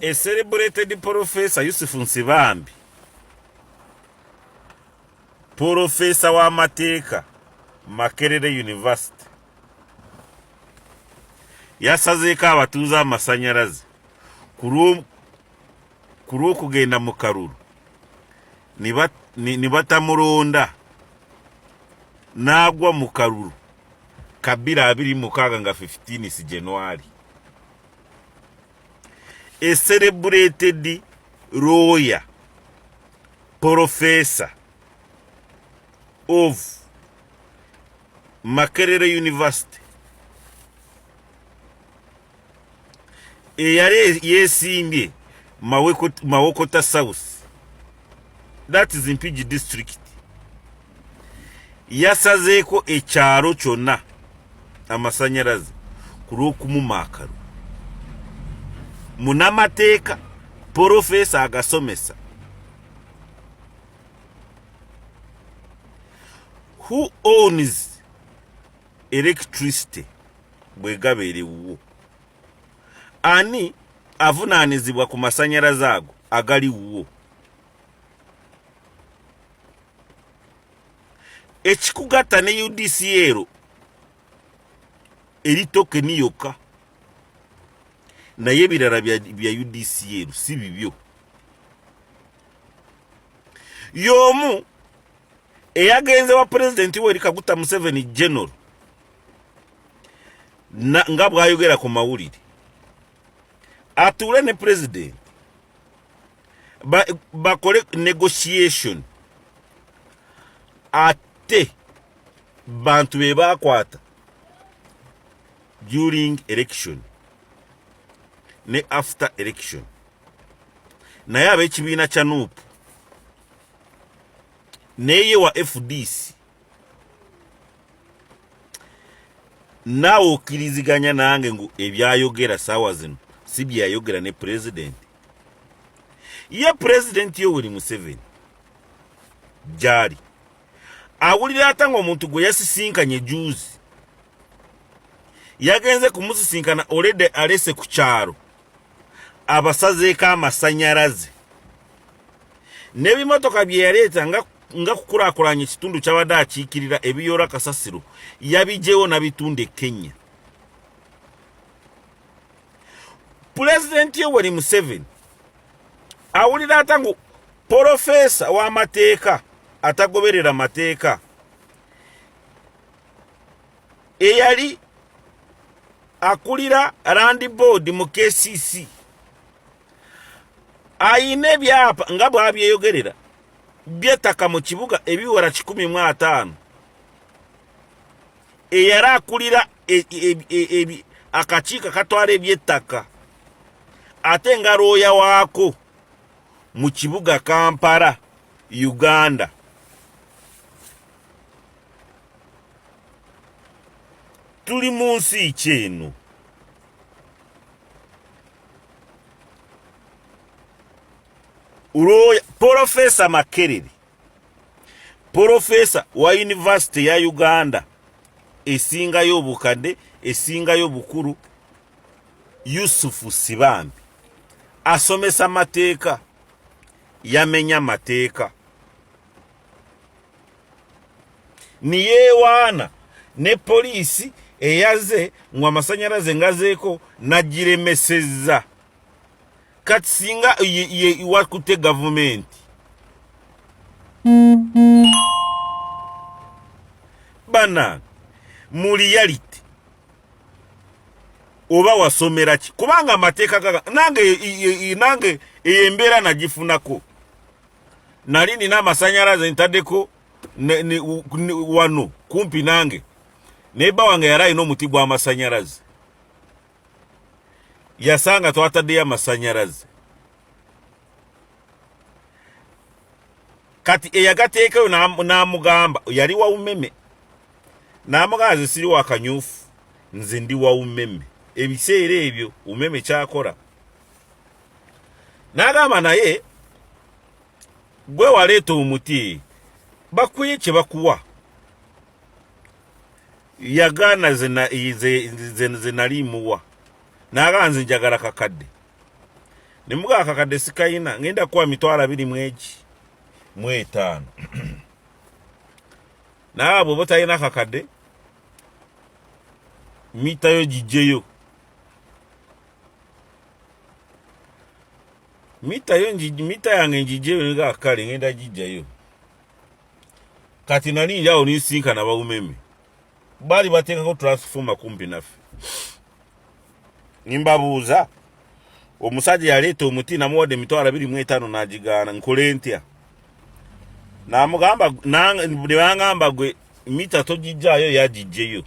a celebrated Professor Yusuf Nsibambi, Professor wa Mateka, Makerere University, yasazeeko abatuuze amasanyalaze kulw'okugenda mu kalulu ne batamulonda n'agwa mu kalulu ka 2026 nga 15 January. A celebrated lawyer, professor of Makerere University, eyali yesimbye Mawokota South, that is in Mpigi district, yasazeeko ekyalo kyonna amasanyalaze kulw'okumumaakalu. Munamateeka Professor agasomesa. Who owns electricity bwegaba eriwo? Ani avunaanizibwa ku masanyalaze ago agaliwo? Ekikugatta ne UDCL eri tokeni yokka, naye ebirala bya UDCL si bibyo. Y'omu eyagenze wa President Yoweri Kaguta Museveni General nga bw'ayogera ku mawulire, atuule ne President bakole negotiation, ate bantu be bakwata during election ne after election, naye ab'ekibiina kya NUP neye wa FDC naawe okkiriziganya nange ngu ebyayogera saawa zino si byayogera ne President. Ye President Yoweri Museveni gyali awulira ata ng'omuntu gwe yasisinkanye juuzi yagenze kumusisinkana olede alese ku kyalo abasazeeko amasanyalaze n'ebimotoka bye yaleeta nga kukulaakulanya ekitundu ky'abadde akiikirira ebiyoola kasasiro yabijewo n'abitunda e Kenya. President Yoweri Museveni awulira ata ngu Professor w'amateeka atagoberera mateeka eyali akulira Land Board mu KCC ayina ebyapa nga bw'abyeyogerera by'ettaka mu kibuga ebiwera 15 eyali akulira akakiiko katwala eby'ettaka ate nga looya waako mu kibuga Kampala, Uganda. Tuli mu nsi ki eno? Professor Makerere, Professor wa University ya Uganda esingayo obukadde, esingayo obukulu, Yusuf Nsibambi asomesa mateeka, yamenya mateeka, niyewaana ne poliisi eyaze ngu amasanyalaze ngazeeko nagiremesezza. Kati singa wakute gavumenti bana mu reality oba wasomera ki? Kubanga amateeka gaga nange embeera nagifunako. Nali nina amasanyalaze ntaddeko wano kumpi nange, neba wange yali alina omuti gw'amasanyalaze, yasanga twataddeyo amasanyalaze. Kati eyagateekayo n'amugamba yali wa umeme, n'amugamba nze siri wa kanyufu, nze ndi wa umeme. Ebiseera ebyo umeme kyakola. N'agamba naye gwe waleeta omuti bakuye kye bakuwa. Yagaana ze nali muwa. N'agamba nze njagala kakadde. Nimuga akakadde sikayina ngenda kuwa mitwala 25 nabo botayina akakadde mita yo jijeyo mita yange njijeyo nga kale ngenda jijayo kati nani njao nisinka na bawumeme bali batenga ko transformer kumpi nafe nimbabuuza omusajja yaleeta omuti namuwadde mitwala 25 najigana nkole ntya namugamba bangamba gwe mita togijayo yajijeyo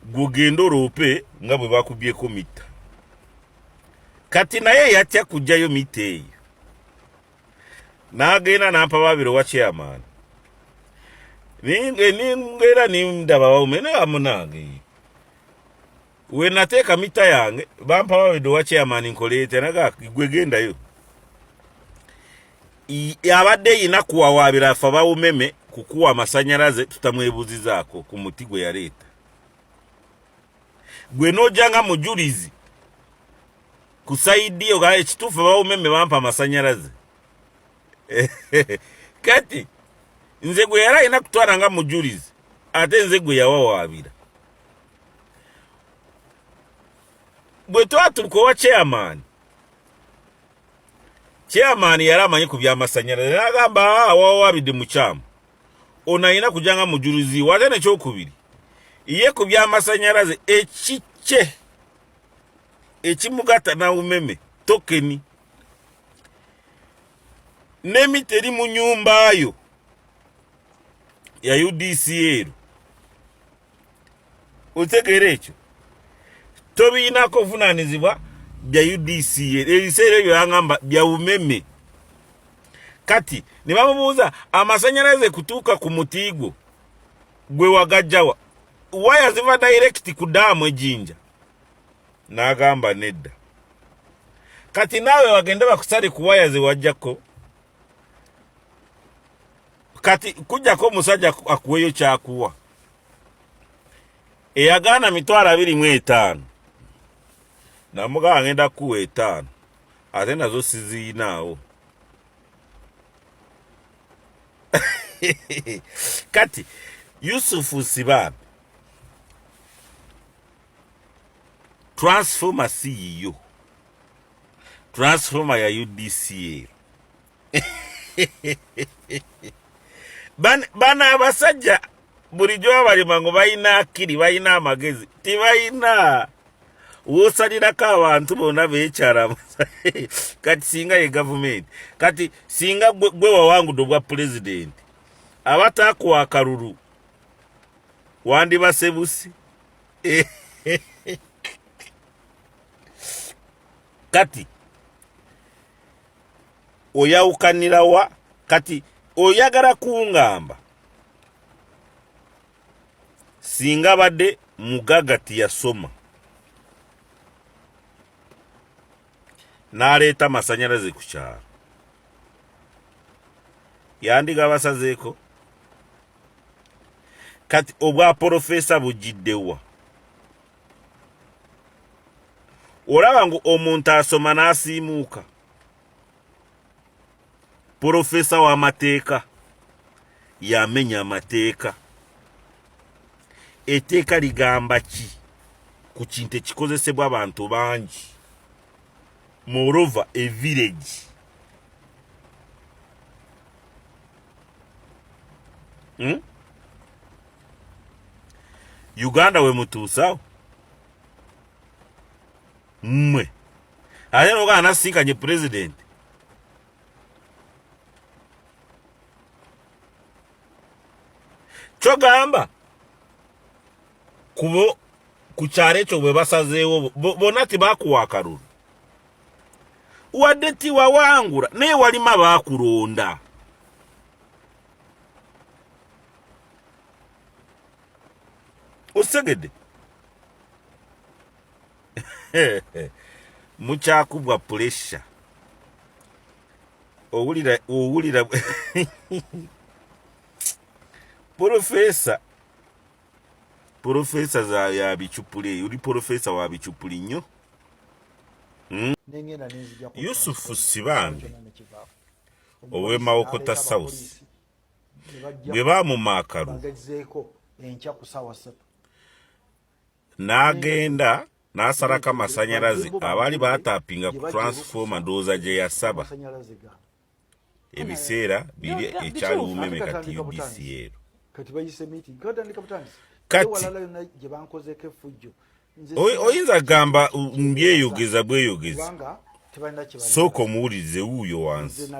gugendo rope nga bwe bakubyeko mita kati naye yatya kujjayo mita eyo nagenda nampa babiro wa chairman ningera nimdaba bawumene amunange we nateeka mita yange bampa babiro wa chairman nkolete naga gwegendayo abadde yina kuwawabira afa bawumeme kukuwa amasanyalaze tutamwebuzizaako ku muti gwe yaleeta gwe nojanga mujulizi kusaidi oga ekitufu bawumeme bampa amasanyalaze kati nze gwe yali alina kutwala nga mujulizi ate nze gwe yawawabira bwe twatuuka owa chairman yali amanyi ku byamasanyalaze nagamba wawabidde mukyamu ono alina kujanga mujulizi wate nekyokubiri ye ku byamasanyalaze ekicce ekimugata nawumeme tokeni nemiti eri mu nyumba yo ya UDCL otegeera ekyo tobiinako ovunaanizibwa bya UDCL ebiseera ebyo yangamba bya umeme kati ne bamubuuza amasanyalaze kutuuka ku mutigo gwe wagajjawa waya ziva direct ku daamu ejinja nagamba nedda kati naawe wagende bakusale ku waya ze wajjako kati kujjako omusajja akuweyo kyakuwa eyagaana mitwala 25 namugamba ngenda kuwa 5 ate nazo siziinaawo kati Yusufu Sibabi transformer CEO transformer ya UDCL bana abasajja bulijjo abalima ngo bayina akiri bayina amagezi tibayina wosalirako abantu bonna beekyala kati singa ye government kati singa gwe wawangudde obwa president abatakuwa akalulu wandibasebusi kati oyawukanirawa kati oyagala kungamba singa badde mugagati yasoma naleeta masanyalaze ku kyalo yandiga basazeeko kati obwa profesa bujiddewa olaba ngu omuntu asoma n'asiimuuka profesa w'amateeka yamenya amateeka etteeka ligamba ki ku kintu ekikozesebwa abantu bangi moreover a village Uganda we mutuusaawo mmwe ate nogaa nasinkanye president kyogamba kubo ku kyalo ekyo bwe basazeewo bonna tibakuwa akalulu wadde tiwawangula naye walima baakulonda osegedde mukyakubwa pressure owulira profesa za ya bichupuli uli profesa wa bichupuli nnyo Yusufu Sibambi owe Mawokota South bwe bamumakalu n'agenda n'asarako amasanyalaze abaali baatapinga ku transformer ndowooza gye yasaba ebiseera biri ekyali Umeme kati UDCL kati oyinza gamba mbyeyogeza bweyogeza sooka omuwulirize wuuyo wansi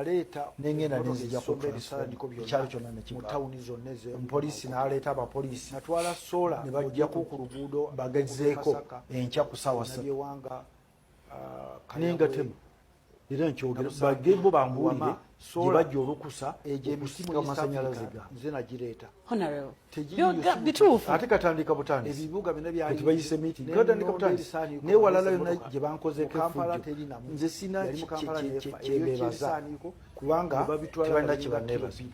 poliisi n'aleeta abapoliisi natwala sola ne bajjako ku luguudo bagezeeko enkya ku ssaawa 7 n'engatemu era nkyogera bagebo bambuulire gye bajja olukusa egy'emisimu amasanyalaze ga nze nagireeta ate katandika butandisi ebibuga bino byali bayise meeting katandika butandisi n'ewalala yonna gye bankozeeko effujjo nze sina kyebeebaza kubanga tebalina kye banneebaza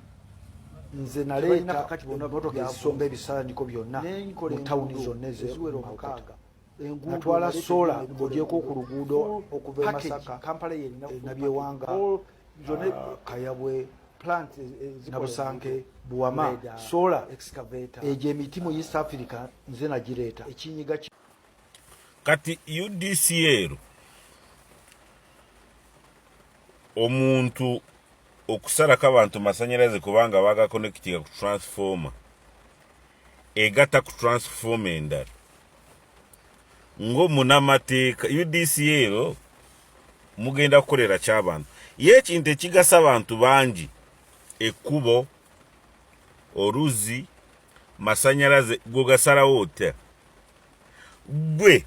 nze naleeta motoka ezisomba ebisaaniko byonna mu tawuni zonna eziwera omukaaga natwala sola ng'ogyeko ku luguudo okuva e Masaka Nabyewanga Kayabwe Nabusanke Buwama sola egyo emiti mu East Africa nze nagireeta ekinyiga kati UDCL omuntu okusarako abantu masanyalaze kubanga bagakonekitinga ku transformer egatta ku transformer endala ngo munamateeka UDCL mugenda kukolera ky'abantu ye ekintu ekigasa abantu bangi ekkubo oluzi masanyalaze gogasalawo otya gwe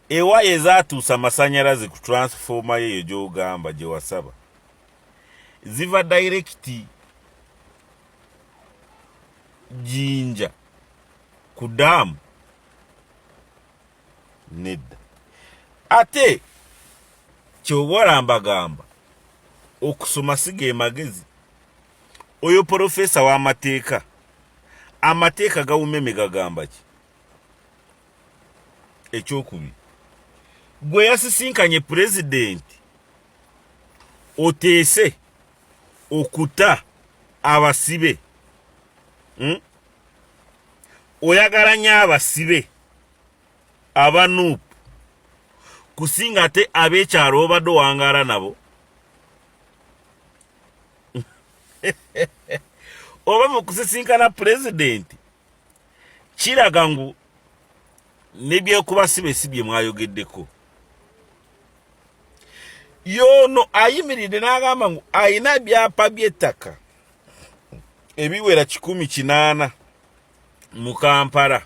ewaya ezaatuusa masanyalaze ku transformer yeyo gy'ogamba gye wasaba ziva direkiti Jinja ku daamu nedda ate kyobola mbagamba okusoma sige magezi oyo profesa w'amateeka amateeka ga Umeme gagamba ki ekyokubiri gwe yasisinkanye pulezidenti oteese okuta abasibe oyagala nnyo abasibe abanuupu kusinga ate ab'ekyalo obadde owangaala nabo oba mu kusisinkana pulezidenti kiraga ngu nebyekubasibe si bye mwayogeddeko yono ayimiridde n'agamba ngu ayina byapa by'ettaka ebiwera 180 mu Kampala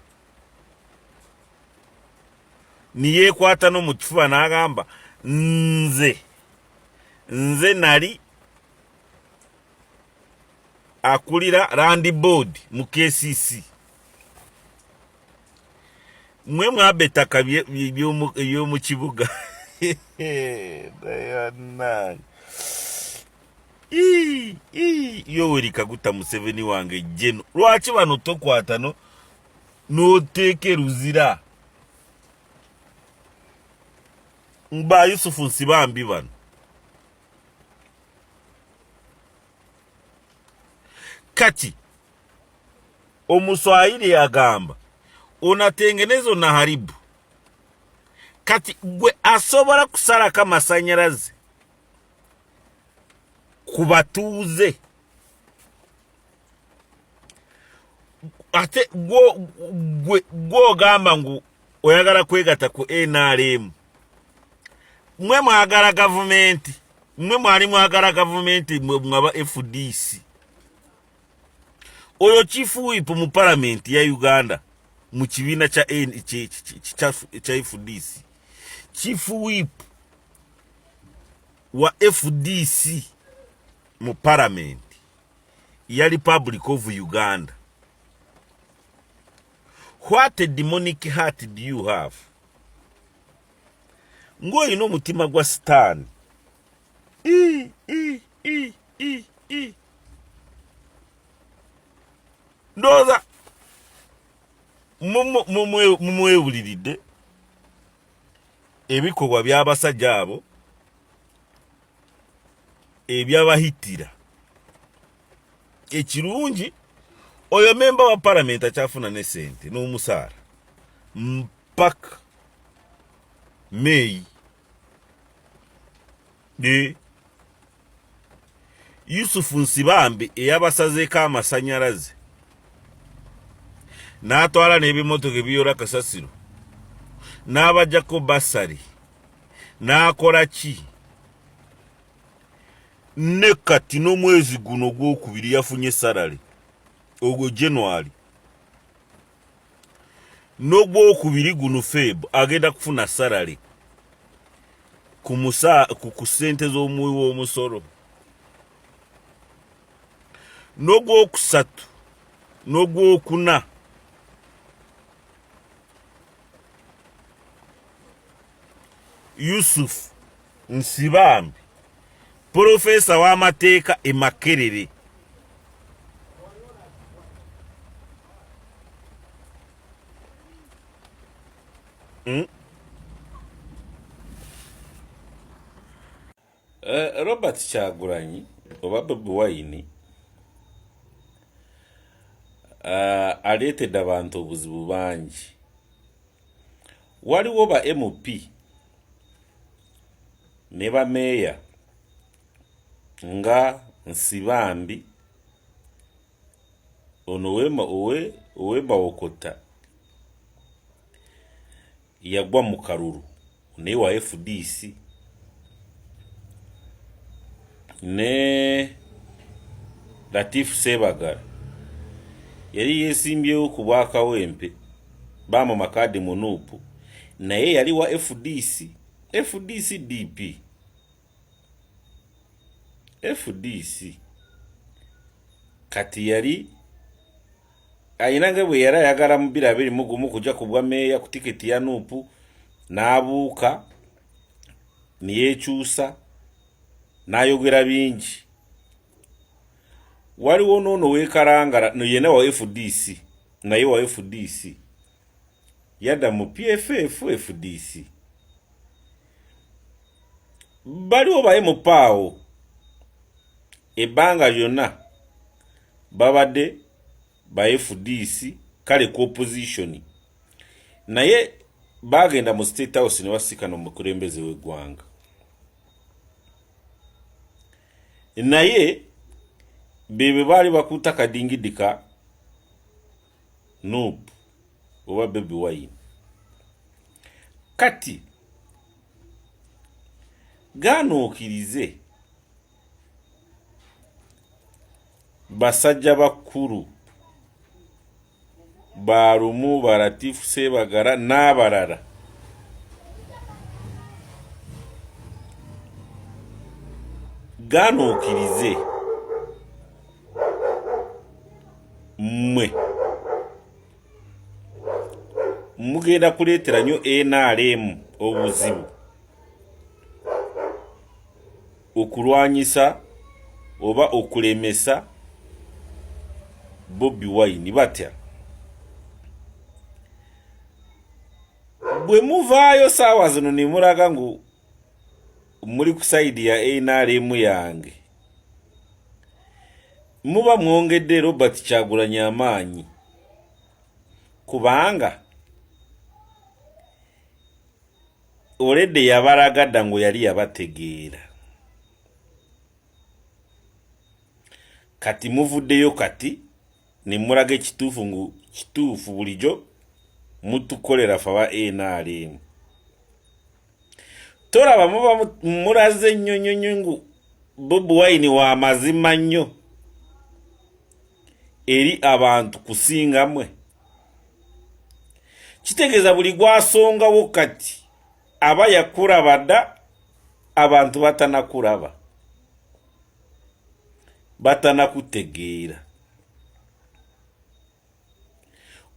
niyekwata no mu kifuba n'agamba nze nali akulira Land Board mu KCC mwe mwabe ettaka by'omu kibuga Yoweri Kaguta Museveni wange jeno lwaki bano tokwata n'oteeka eruzira mba Yusufu Nsibambi bano kati omuswahili agamba unatengeneza na haribu kati gwe asobola kusalako amasanyalaze ku batuuze ate gw'ogamba ngu oyagala kwegatta ku NRM mwe mwagala gavumenti mwe mwali mwagala gavumenti mwaba FDC oyo chief whip mu parliament ya Uganda mu kibiina cha FDC chief whip wa FDC mu parliament ya Republic of Uganda. What a demonic heart do you have? Ngo ino mutima gwa stan. Ndoza mumwe uliride ebikolwa by'abasajja abo ebyabahitira ekirungi oyo memba wa parliament akyafuna ne sente n'omusaala mpaka May Yusufu Nsibambi eyabasazeeko amasanyalaze n'atwala n'ebimotoka ebiyola kasasiro n'abajjako basari n'akola ki ne kati n'omwezi guno gw'okubiri yafunye salary ogwo January n'ogwokubiri guno Feb agenda kufuna salary ku sente z'omuwi w'omusolo n'ogwokusatu n'ogwokuna Yusuf Nsibambi Profesa w'amateeka e Makerere Robert Kyagulanyi oba Bobi Wine aleetedde abantu obuzibu bangi. Waliwo ba MP ne ba meya nga Nsibambi ono Owema Okota yagwa mu kalulu ne wa FDC ne Latif Sebagala yali yesimbyewo ku Bwakawempe bama makadi munupu naye yali wa FDC DP FDC kati yali ayinange bwe yara yagala mu 2021 kujja ku bwa meya ku tiketi ya nupu n'abuuka niyekyusa n'ayogera bingi. Waliwo n'ono weekarangala no yena wa FDC naye wa FDC yadda mu PFF FDC baliwo baye mu paawo ebbanga lyonna babadde ba FDC kale ku opposition naye bagenda mu State House ne basikana omukulembeze w'eggwanga naye bebe bali bakuta kadingidika Nuupu oba Bobi Wine kati ganuukirize basajja bakulu balumu Baratifu Sebagala n'abalala ganuukirize mmwe mugenda kuleetera nnyo NRM obuzibu okulwanyisa oba okulemesa Bobi Wine batya bwe muvaayo saawa zino ne mulaga ngu muri ku side ya NRM yange muba mwongedde Robert Kyagulanyi amaanyi kubanga olede yabalagadda ngu yali yabategeera kati muvuddeyo kati ne mulaga ekituufu ngu kituufu bulijjo mutukolera faba NRM tolaba muba mulaze nnyo ngu Bobi Wine wa mazima nnyo eri abantu kusinga mwe kitegeeza buli gwasongawo kati aba yakulaba dda abantu batanakutegeera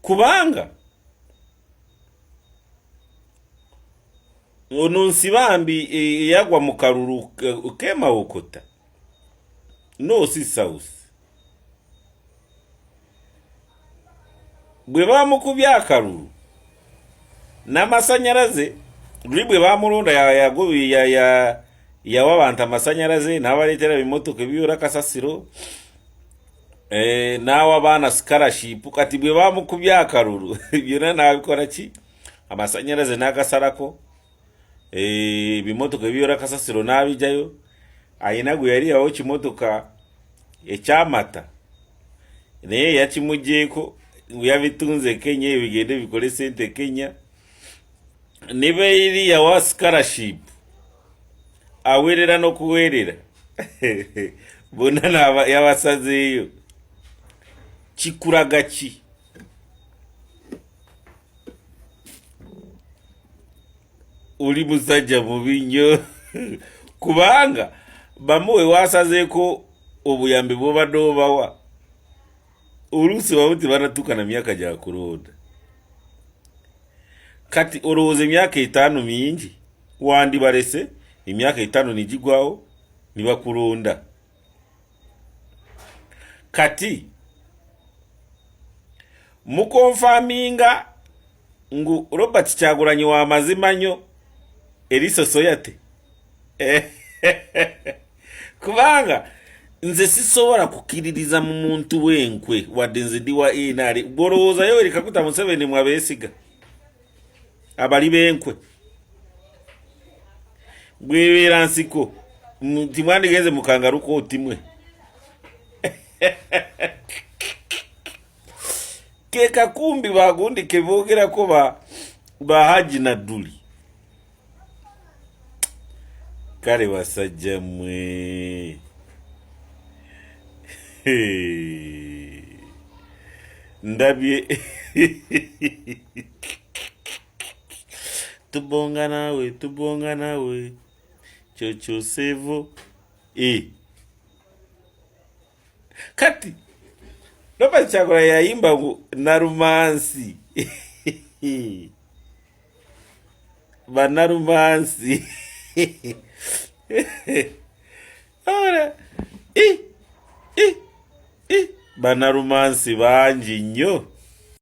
kubanga ono Nsibambi yagwa mu kalulu Owema Okota no si South bwe bamukubya akalulu n'amasanyalaze Libwe bamulonda yawa abantu amasanyalaze n'abaleetera ebimotoka ebyora kasasiro n'awa abaana scholarship kati bwe bamukubya akalulu byonna n'abikola ki amasanyalaze n'agasalako ebimotoka ebyora kasasiro n'abijayo ayina gwe yali yawo kimotoka ekyamata naye yakimugjeeko yabitunze Kenya ebigende bikole sente Kenya nibeeri yawa scholarship aweerera n'okuweerera bonna yabasazeeyo kikulaga ki oli musajja mubi nnyo kubanga bamuwe wasazeeko obuyambi bwobadde obawa oluusi babuti banatuuka na myaka gya kulonda kati olowooza emyaka 5 mingi wandibalese emyaka 5 nigigwawo nibakulonda kati mukonfaminga ngu Robert Kyagulanyi wa mazima nnyo eri society kubanga nze sisobola kukiririza mu muntu w'enkwe wadde nze ndi wa NRM bolowooza Yoweri Kaguta Museveni mwabeesiga abali b'enkwe bwebeera nsiko timwandigenze mukangaruko otimwe ke kakumbi bagundi ke boogerako ba Haji Nadduli kale basajja mmwe ndabye tubonga nawe chocho sevo kati Robert Kyagulanyi yayimba narumansi banarumansi ora banarumansi bangi nnyo